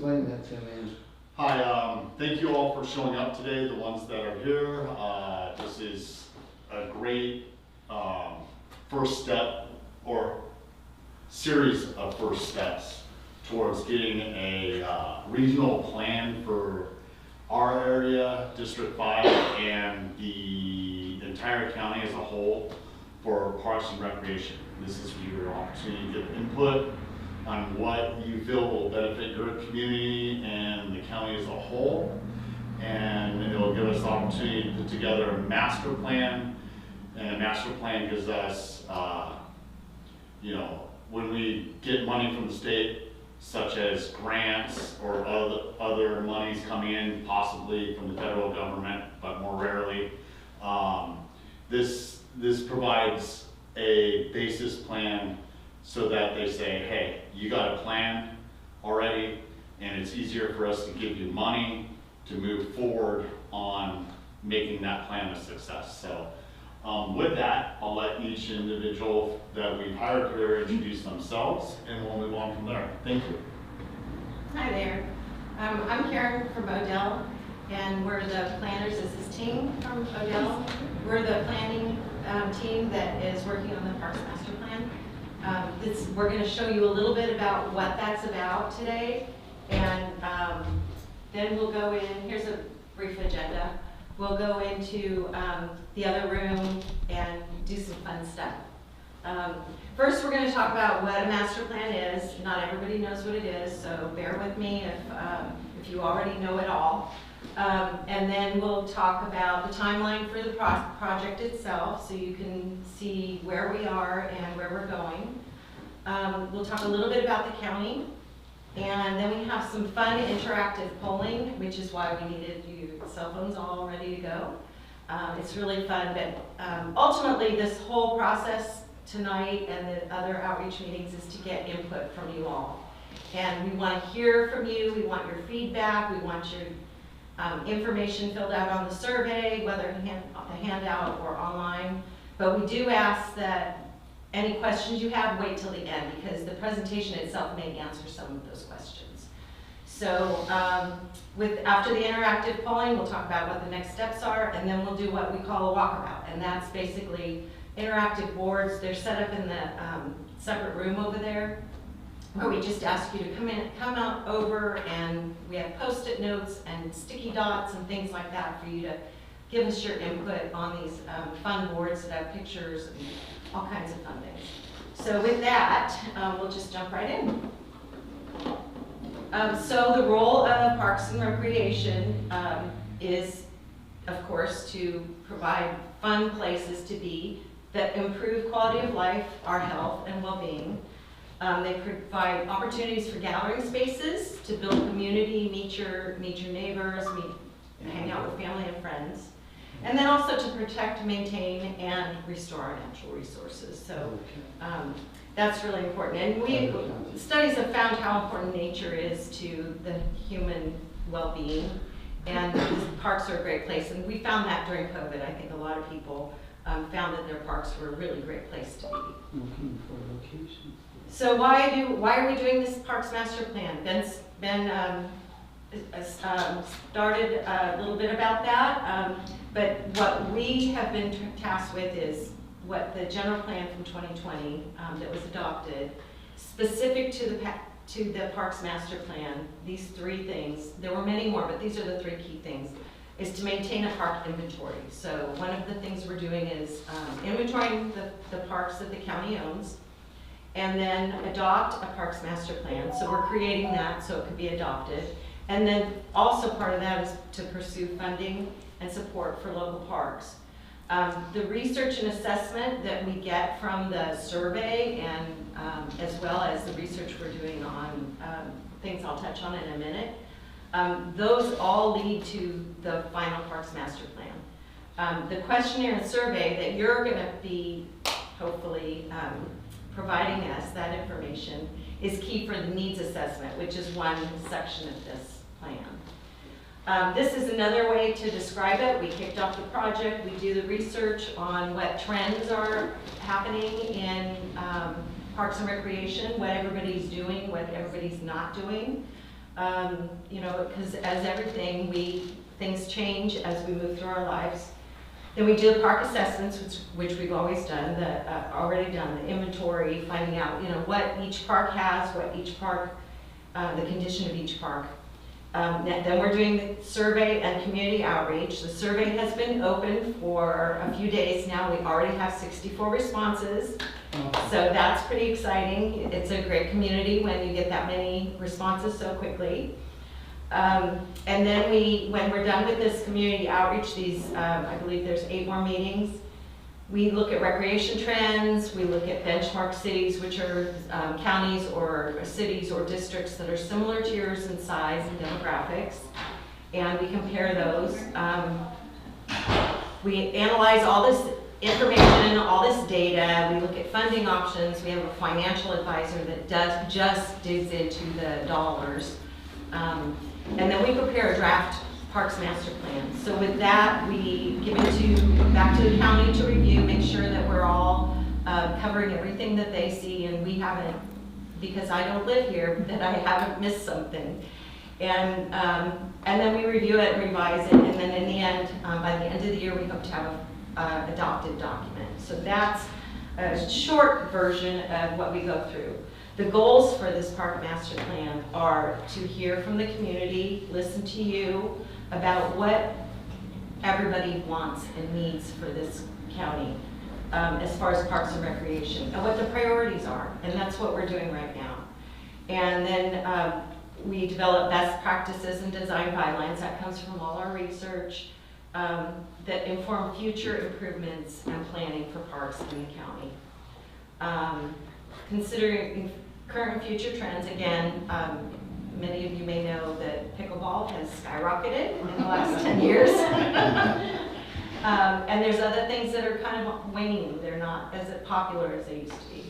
explain that to me? Hi, thank you all for showing up today, the ones that are here. This is a great first step or series of first steps towards getting a regional plan for our area, District 5, and the entire county as a whole for parks and recreation. This is your opportunity to get input on what you feel will benefit your community and the county as a whole. And it'll give us the opportunity to put together a master plan. And a master plan gives us, when we get money from the state, such as grants or other monies coming in, possibly from the federal government, but more rarely, this provides a basis plan so that they say, hey, you got a plan already, and it's easier for us to give you money to move forward on making that plan a success. So with that, I'll let each individual that we've hired here introduce themselves, and we'll move on from there. Thank you. Hi there. I'm Karen from Odell, and we're the planners. This is Ting from Odell. We're the planning team that is working on the Parks Master Plan. We're going to show you a little bit about what that's about today, and then we'll go in. Here's a brief agenda. We'll go into the other room and do some fun stuff. First, we're going to talk about what a master plan is. Not everybody knows what it is, so bear with me if you already know it all. And then we'll talk about the timeline for the project itself, so you can see where we are and where we're going. We'll talk a little bit about the county, and then we have some fun interactive polling, which is why we needed your cell phones all ready to go. It's really fun, but ultimately this whole process tonight and the other outreach meetings is to get input from you all. And we want to hear from you, we want your feedback, we want your information filled out on the survey, whether a handout or online. But we do ask that any questions you have, wait till the end, because the presentation itself may answer some of those questions. So after the interactive polling, we'll talk about what the next steps are, and then we'll do what we call a walkabout. And that's basically interactive boards. They're set up in the separate room over there, where we just ask you to come out over, and we have Post-it notes and sticky dots and things like that for you to give us your input on these fun boards that have pictures and all kinds of fun things. So with that, we'll just jump right in. So the role of Parks and Recreation is, of course, to provide fun places to be that improve quality of life, our health, and well-being. They provide opportunities for gathering spaces to build community, meet your neighbors, hang out with family and friends, and then also to protect, maintain, and restore our natural resources. So that's really important. And studies have found how important nature is to the human well-being, and parks are a great place. And we found that during COVID. I think a lot of people found that their parks were a really great place to be. Looking for locations. So why are we doing this Parks Master Plan? Ben's started a little bit about that, but what we have been tasked with is what the general plan from 2020 that was adopted, specific to the Parks Master Plan. These three things. There were many more, but these are the three key things. Is to maintain a park inventory. So one of the things we're doing is inventorying the parks that the county owns, and then adopt a Parks Master Plan. So we're creating that so it could be adopted. And then also part of that is to pursue funding and support for local parks. The research and assessment that we get from the survey, and as well as the research we're doing on things I'll touch on in a minute, those all lead to the final Parks Master Plan. The questionnaire and survey that you're going to be hopefully providing us, that information, is key for the needs assessment, which is one section of this plan. This is another way to describe it. We kicked off the project. We do the research on what trends are happening in Parks and Recreation, what everybody's doing, what everybody's not doing. You know, because as everything, things change as we move through our lives. Then we do the park assessments, which we've always done, already done, the inventory, finding out, you know, what each park has, what each park, the condition of each park. Then we're doing the survey and community outreach. The survey has been open for a few days now. We already have 64 responses. So that's pretty exciting. It's a great community when you get that many responses so quickly. And then when we're done with this community outreach, I believe there's 8 more meetings, we look at recreation trends, we look at benchmark cities, which are counties or cities or districts that are similar to yours in size and demographics, and we compare those. We analyze all this information, all this data, we look at funding options, we have a financial advisor that just digs into the dollars. And then we prepare a draft Parks Master Plan. So with that, we give it back to the county to review, make sure that we're all covering everything that they see, and we haven't, because I don't live here, that I haven't missed something. And then we review it, revise it, and then in the end, by the end of the year, we hope to have an adopted document. So that's a short version of what we go through. The goals for this Park Master Plan are to hear from the community, listen to you about what everybody wants and needs for this county as far as parks and recreation, and what the priorities are, and that's what we're doing right now. And then we develop best practices and design guidelines. That comes from all our research that inform future improvements and planning for parks in the county. Considering current and future trends, again, many of you may know that pickleball has skyrocketed in the last 10 years. And there's other things that are kind of waning. They're not as popular as they used to be.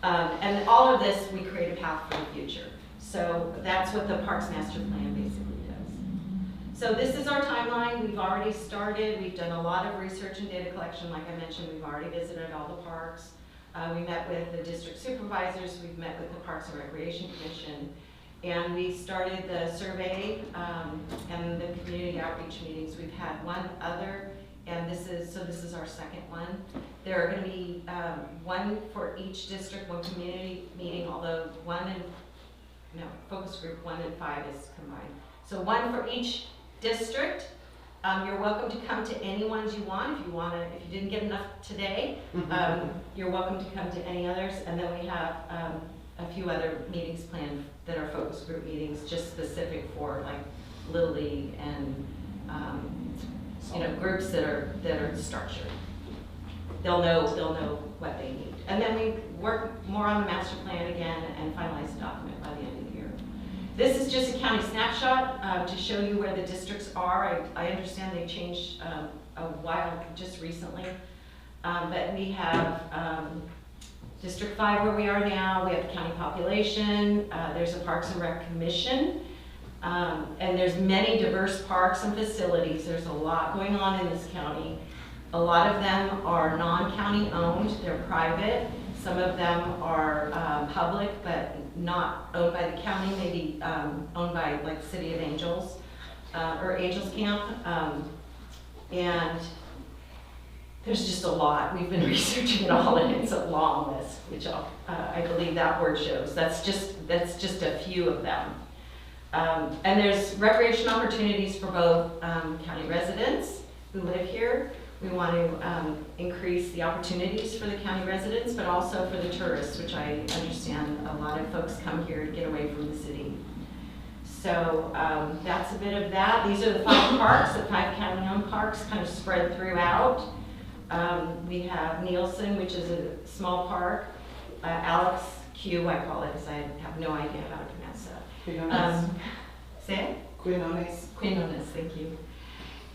And all of this, we create a path for the future. So that's what the Parks Master Plan basically does. So this is our timeline. We've already started. We've done a lot of research and data collection. Like I mentioned, we've already visited all the parks. We met with the district supervisors, we've met with the Parks and Recreation Commission, and we started the survey and the community outreach meetings. We've had one other, and this is our second one. There are going to be one for each district, one community meeting, although focus group 1 and 5 is combined. So one for each district. You're welcome to come to any ones you want. If you didn't get enough today, you're welcome to come to any others. And then we have a few other meetings planned that are focus group meetings, just specific for like Little League and groups that are structured. They'll know what they need. And then we work more on the master plan again and finalize the document by the end of the year. This is just a county snapshot to show you where the districts are. I understand they changed a while, just recently. But we have District 5 where we are now, we have the county population, there's a Parks and Rec Commission, and there's many diverse parks and facilities. There's a lot going on in this county. A lot of them are non-county owned, they're private. Some of them are public, but not owned by the county, maybe owned by like City of Angels or Angels Camp. And there's just a lot. We've been researching it all, and it's a long list, which I believe that word shows. That's just a few of them. And there's recreation opportunities for both county residents who live here. We want to increase the opportunities for the county residents, but also for the tourists, which I understand a lot of folks come here to get away from the city. So that's a bit of that. These are the 5 parks, the 5 county-owned parks, kind of spread throughout. We have Nielsen, which is a small park. Alex Q, I call it, because I have no idea how to pronounce that. Say it? Quinones, thank you.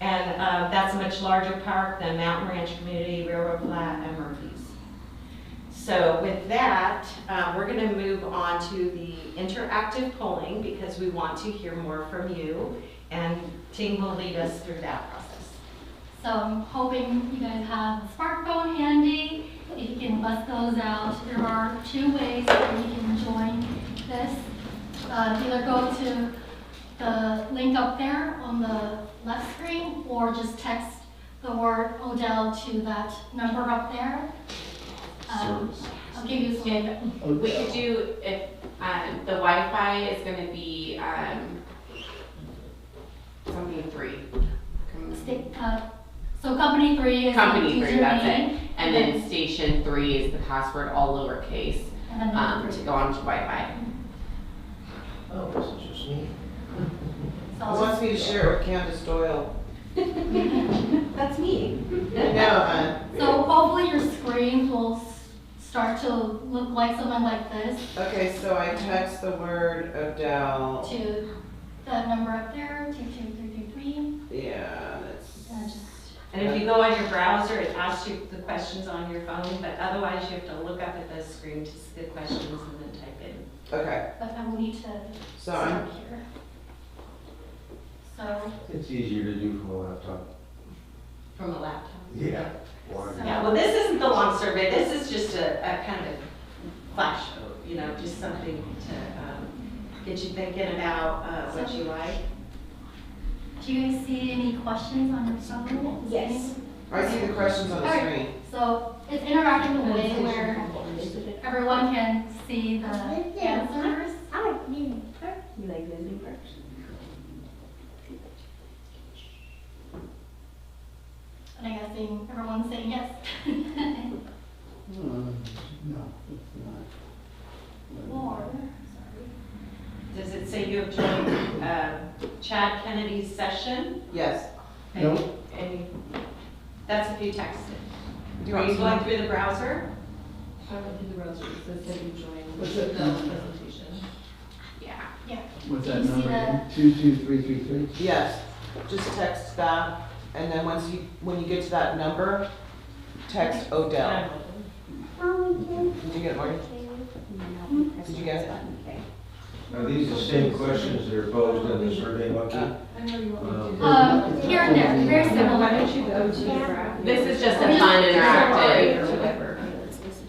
And that's a much larger park than Mountain Ranch Community, Railroad Flat, and Murphy's. So with that, we're going to move on to the interactive polling because we want to hear more from you, and Ting will lead us through that process. So I'm hoping you guys have a smartphone handy. If you can bust those out, there are 2 ways that you can join this. either go to the link up there on the left screen or just text the word Odell to that number up there. Service. I'll give you some. We could do, if, the Wi-Fi is gonna be, something 3. So company 3 is Company the 3, that's username, it. And then station 3 is the password, all lowercase, and then number to 3. go onto Wi-Fi. Oh, this is just me. So Who wants me to share it with Candace Doyle? That's me. No, So hopefully your screens will start to look like something like this okay, so I text the word Odell. to that number up there, 22333, Yeah, that's. and just, And if you go on your browser, it asks you the questions on your phone, but otherwise you have to look up at the screen to see the questions and then type in. Okay, but I will need to so I'm, start here. So, It's easier to do from a laptop. From a laptop. Yeah. Yeah, well, this isn't the long survey, this is just a kind of flash, you know, just something to get you thinking about what you like. do you guys see any questions on your phone? Yes. I see the questions on the Alright. screen. So it's interactive in a way where everyone can see the answers. I like moving parts. You like moving parts? And I'm guessing everyone's saying yes. No, it's not. Or, Does it say you have joined Chad Kennedy's session? Yes. No. That's if you texted. Do you Are want you me going to? through the browser? I went through the browser, it says that you joined What's the it? presentation. Yeah. What's You that see number? that? 22333? Yes, just text that, and then when you get to that number, text Odell. Did you get it, Marty? Did you get it? Are these the same questions that are posed in the survey monkey? I know you want me to do. here and there, very Why similar. don't you go to the graph? This is just a fun interactive. Whatever.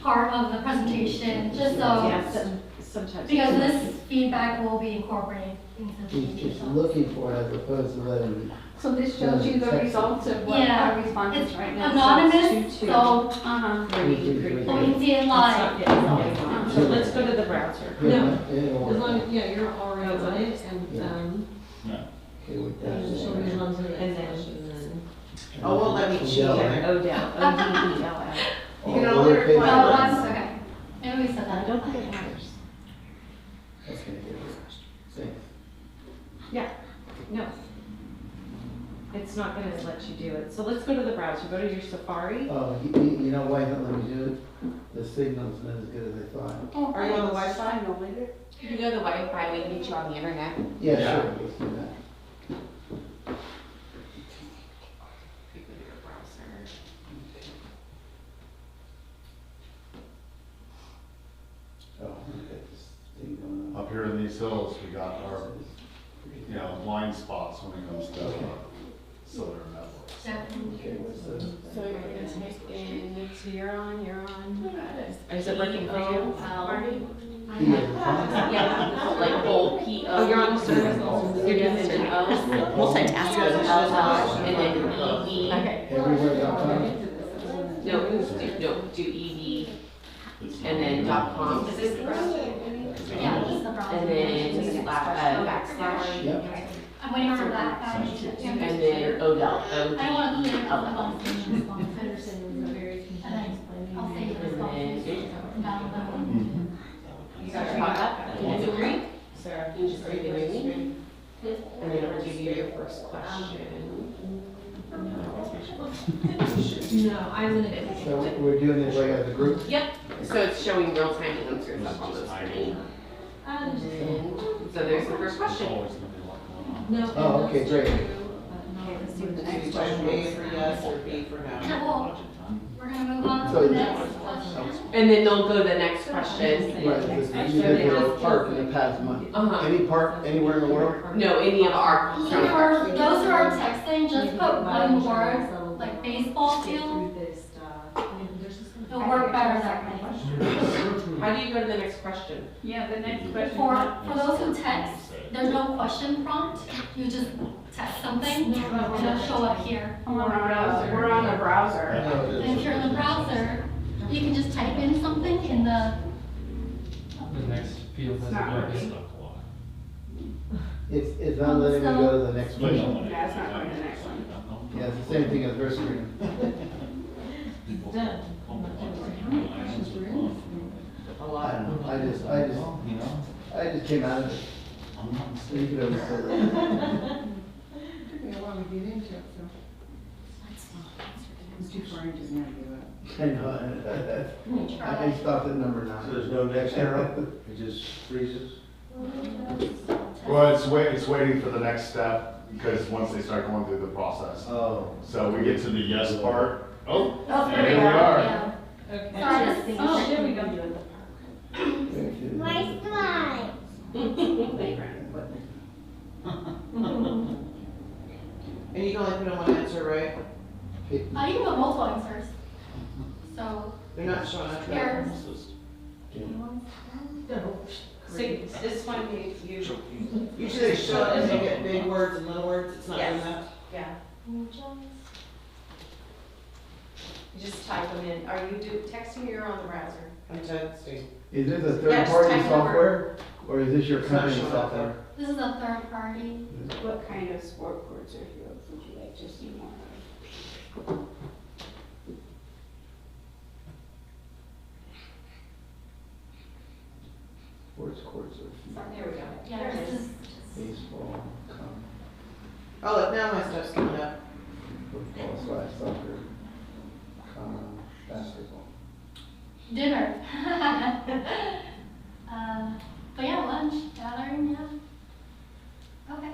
Part of the presentation, just so, Yes, sometimes. because this feedback will be incorporated into the He's just presentation. looking for it as opposed to letting. So this shows you the results of what Yeah, our response it's is right now. anonymous, So so it's 2-2. Uh-huh. we can see it It's live. not getting- So let's go to the browser. No. It'll As work. long, yeah, you're already on it, and, Okay, with that. and show me ones that are- And then, Oh, won't let me cheat Yeah. either. Odell, O-D-E-L-L. You can only reply Oh, once. once, okay. Maybe we said that. Don't think it matters. That's gonna get it. Thanks. No. It's not gonna let you do it. So let's go to the browser. Go to your Safari. Oh, you know why not let me do it? The signal's not as good as I thought. Are you on the Wi-Fi? If you go to the Wi-Fi, we can get you on the internet. Yeah, Yeah. sure, let's do that. If you go to your browser. Oh, look at this thing going on. Up here in these hills, we got our, blind spots when it comes to cellular networks. Okay, what's the? So you're gonna type in, so you're on. Is it working for you? Marty? Yeah. Yeah, like bold P-O. Oh, you're on the server. You're doing an O. Multitasking. And then E-V. Everywhere.com? No, do E-V. And then .com. Is this the browser? Yeah, this is the browser. And then backslash. Yep. I'm waiting for that. And then Odell, I don't want to clear up the O-D-E-L-L. And then I'll save this one. And then Down You got your Caught hot up? Can you read? Sarah. You just read the movie. And then it'll give you your first question. No, I'm gonna get So we're doing this right as a group? Yep, so it's showing real-time answers up on the screen. And then, so there's the first question. Always gonna be a lot going on. No. Oh, okay, great. Okay, let's see what the Do you next type question A is. for yes or B for no? Cool. We're gonna move on So to the it's- next question. And then they'll go to the next question. Right, this is a park in the past month. Uh-huh. Any park anywhere in the world? No, any of our. For those who are texting, just put one word, like baseball field. It'll work better that way. How do you go to the next question? Yeah, the next question. For those who text, there's no question prompt. You just text something, and it'll show up here. I'm on a browser. We're on a browser. And if you're in the browser, you can just type in something in the, The next field has It's not a working. blank. It's not letting me go to the next question. Yeah, it's not going to the next one. Yeah, it's the same thing as her screen. A I lot. don't know, I just came out of it. So you could always say that. Took me a while to get into it, so. I'm too far into it now to give up. I know, I stopped at number So 9. there's no next arrow? It just freezes? Well, it's waiting for the next step, because once they start going through the process. Oh. So we get to the yes part. Oh, oh, there we are. Yeah. Okay. Sorry, this- Oh, there we go. My slide. And you can only put in one answer, right? you can put multiple answers. So, They're not showing up. here's, So this one you, Usually they show it and they get big words and little words, it's not doing Yes. that. yeah, you just type them in. Are you texting or you're on the browser? I'm texting. Is this a Yes, third-party type number. software, or is this your It's not company showing up software? this is a third party. What kind of sport courts or fields would you like to see more of? Sports courts or There we go. Yeah, There it this is. is, baseball, Oh, look, now my stuff's coming up. football, soccer, basketball. dinner. But yeah, lunch, gathering, yeah. Okay.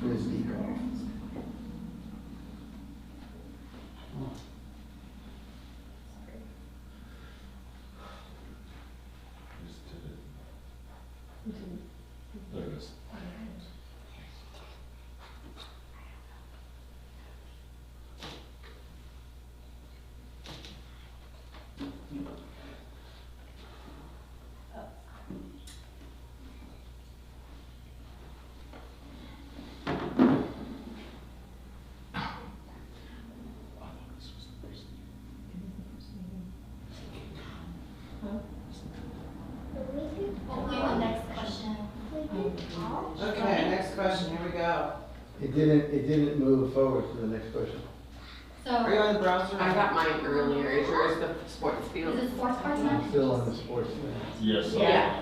Frisbee golf. There it is. Hopefully the next question. Okay, next question, here we go. It didn't move forward to the next question. Are you So, on the browser? I got mine earlier. Is yours the sports field? is it sports cards I'm now? still on the sports thing. Yes. Yeah.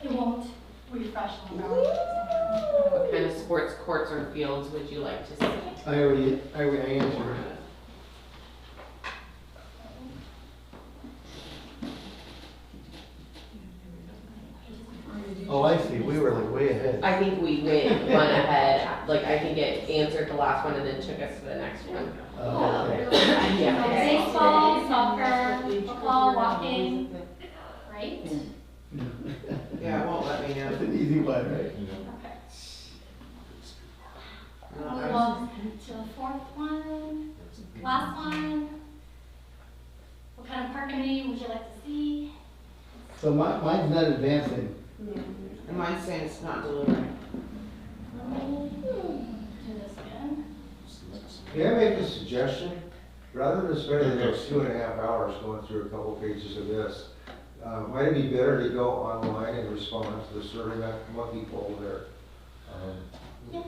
It won't refresh on the What kind of sports courts or fields would you like to see? I already answered. Oh, I see, we were like way ahead. I think we went one ahead, like I think it answered the last one and then took us to the next one. Oh, okay. Yeah. baseball, soccer, football, walking, right? Yeah, it won't let me That's know. an easy one, right? Okay. No, Move I was- on to the fourth one, last one. What kind of park committee would you like to see? So mine's not advancing. And mine's saying it's not delivering. Do this again. May I make a suggestion? Rather than spending the next 2.5 hours going through a couple pages of this, might it be better to go online and respond to the survey that come up people over there?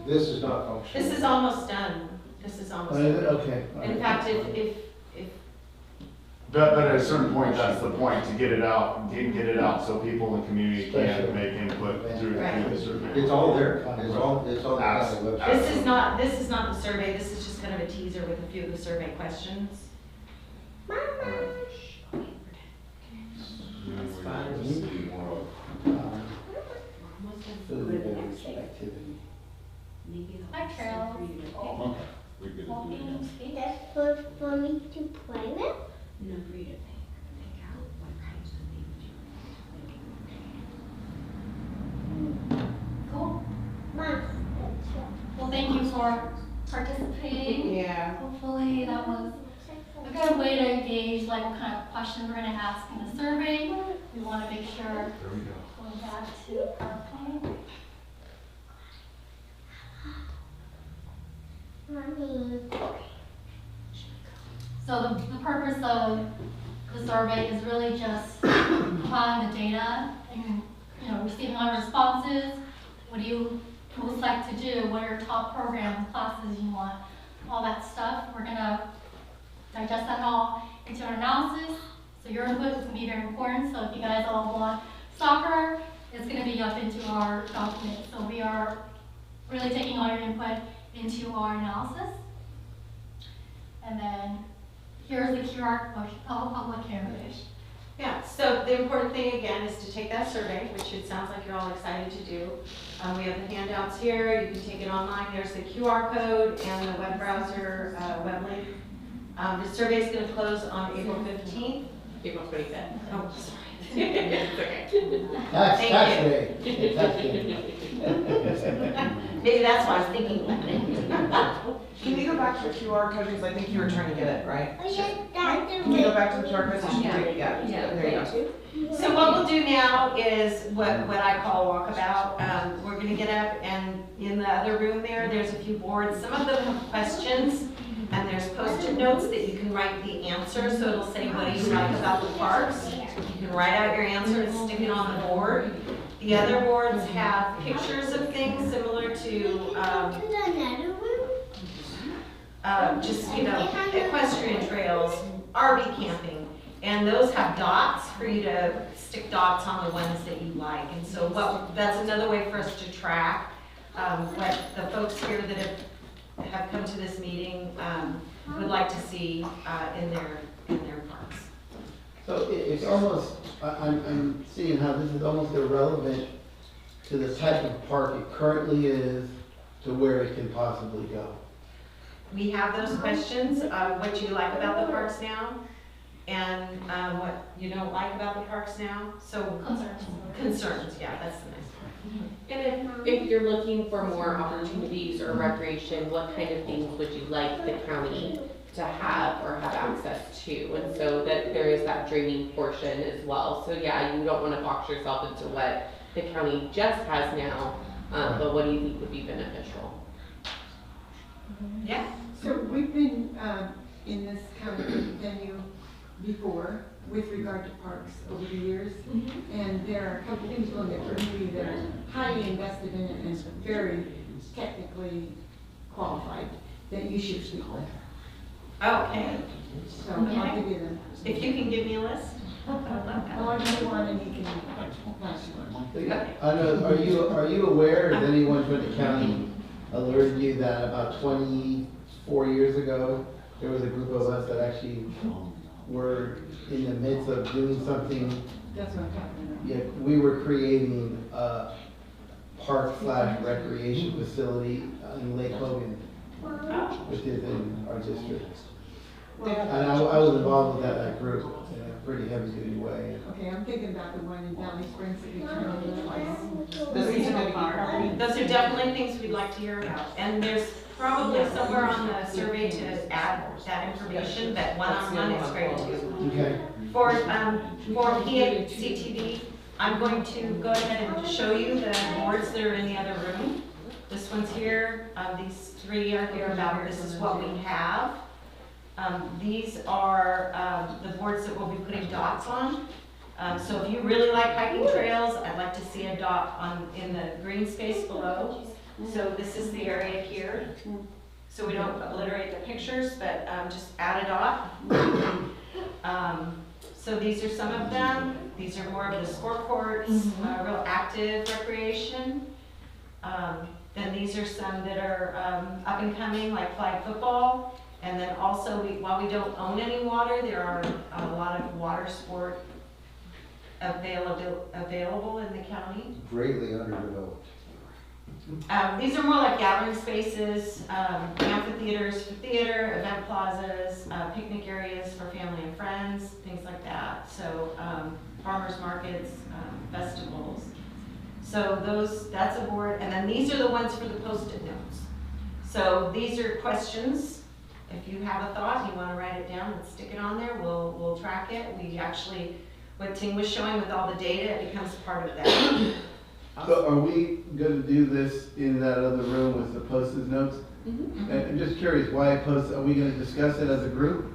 This is not functioning. This is almost done. This is almost Oh, is it? done. Okay. all In right. fact, if But at a certain point, that's the point, to get it out, get it out so people in the community can make input through the survey. It's all there. It's on the county website. this is not the survey, this is just kind of a teaser with a few of the survey questions. Food and beverage activity. Like trails, Okay, we good. walking, skate. That's for me to play with? No, for you to pick out what kinds of things you Cool. Mom. Well, thank you for participating. say that was a good way to gauge like what kind of questions we're gonna ask in the survey. We wanna make sure, There we go. going back to PowerPoint. Mommy. So the purpose of the survey is really just compiling the data and, receiving all your responses. What do you most like to do? What are your top programs, classes you want? All that stuff. We're gonna digest that all into our analysis. So your input is gonna be very important. So if you guys all want soccer, it's gonna be up into our document. So we are really taking all your input into our analysis. And then here's the QR code. I'll let Karen finish. Yeah, so the important thing again is to take that survey, which it sounds like you're all excited to do. We have the handouts here, you can take it online, there's the QR code and the web browser web link. The survey is going to close on April 15th. April 25th. Oh, sorry. It's okay. Tax Thank day. Tax day. Maybe that's why I was thinking about it. Can you go back to the QR code, because I think you were trying to get it, right? Oh, yeah, that's Can you go back to the QR code? So she can do it? Yeah. There you go. So what we'll do now is what I call a walkabout. We're going to get up and in the other room there's a few boards. Some of them have questions and there's post-it notes that you can write the answer. So it'll say, what do you like about the parks? You can write out your answer and stick it on the board. The other boards have pictures of things similar to just, equestrian trails, RV camping. And those have dots for you to stick dots on the ones that you like. And so that's another way for us to track what the folks here that have come to this meeting would like to see in their parks. So it's almost, I'm seeing how this is almost irrelevant to the type of park it currently is to where it can possibly go. We have those questions, what you like about the parks now, and what you don't like about the parks now. So concerns, yeah, that's the nice part. And if you're looking for more opportunities or recreation, what kind of things would you like the county to have or have access to? And so that there is that dreaming portion as well. So yeah, you don't want to box yourself into what the county just has now, but what do you think would be beneficial? Yeah. So we've been in this kind of venue before with regard to parks over the years. And there are a couple people in the community that are highly invested in it and very technically qualified that you should speak with. Okay. So I'll give you them. If you can give me a list. Well, I'll give you one and you can pass you one. I know, are you aware, has anyone from the county alerted you that about 24 years ago, there was a group of us that actually were in the midst of doing something? That's what I'm talking about. Yeah, we were creating a park/recreation facility in Lake Hogan, which is in our district. And I was involved with that group in a pretty heavy duty way. Okay, I'm thinking about the one in Valley Springs that we turned into twice. Those are definitely things we'd like to hear about. And there's probably somewhere on the survey to add that information, but one-on-one is great too. Okay. For PACTV, I'm going to go ahead and show you the boards that are in the other room. This one's here, these three are here about this is what we have. These are the boards that we'll be putting dots on. So if you really like hiking trails, I'd like to see a dot in the green space below. So this is the area here. So we don't obliterate the pictures, but just add a dot. So these are some of them. These are more of the sport courts, real active recreation. Then these are some that are up and coming, like flag football. And then also, while we don't own any water, there are a lot of water sport available in the county. Greatly underdeveloped. These are more like gathering spaces, amphitheaters for theater, event plazas, picnic areas for family and friends, things like that. So farmers markets, festivals. So that's a board. And then these are the ones for the post-it notes. So these are questions if you have a thought, you wanna write it down and stick it on there, we'll track it. We actually, what Ting was showing with all the data, it becomes part of that. So are we gonna do this in that other room with the post-it notes? And I'm just curious, why are we gonna discuss it as a group?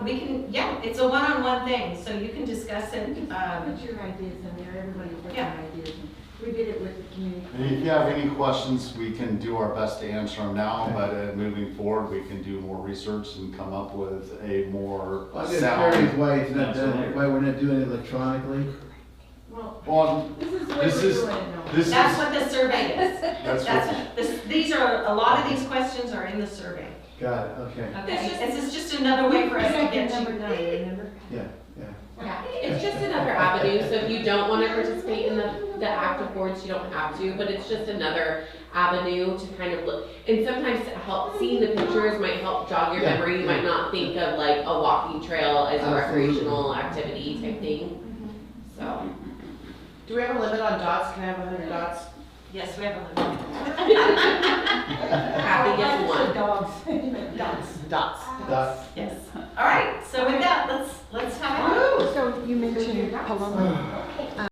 We can, yeah, it's a one-on-one thing, so you can discuss it, Put your ideas in there, everybody put Yeah. their ideas in. We did it with the community. And if you have any questions, we can do our best to answer them now, but moving forward, we can do more research and come up with a more I'm just sound. curious why it's not answer done, later. why we're not doing it electronically. Well, This is what this we're is, doing it now. this that's is, what the survey is. that's what, These are, a lot of these questions are in the survey. Got it, okay. Okay, this is just another way for us to get Number you. 9, remember? Yeah. Yeah, it's just another avenue, so if you don't wanna participate in the active boards, you don't have to, but it's just another avenue to kind of look. And sometimes to help, seeing the pictures might help jog your Yeah. memory, you might not think of like a walking trail as a Absolutely. recreational activity type thing, so. Do we have a limit on dots? Can I have 100 dots? Yes, we have a limit. Kathy gets one. Dogs, you meant dogs. Dots. That's, Yes. All right, so with that, let's have it. So you mentioned Paloma.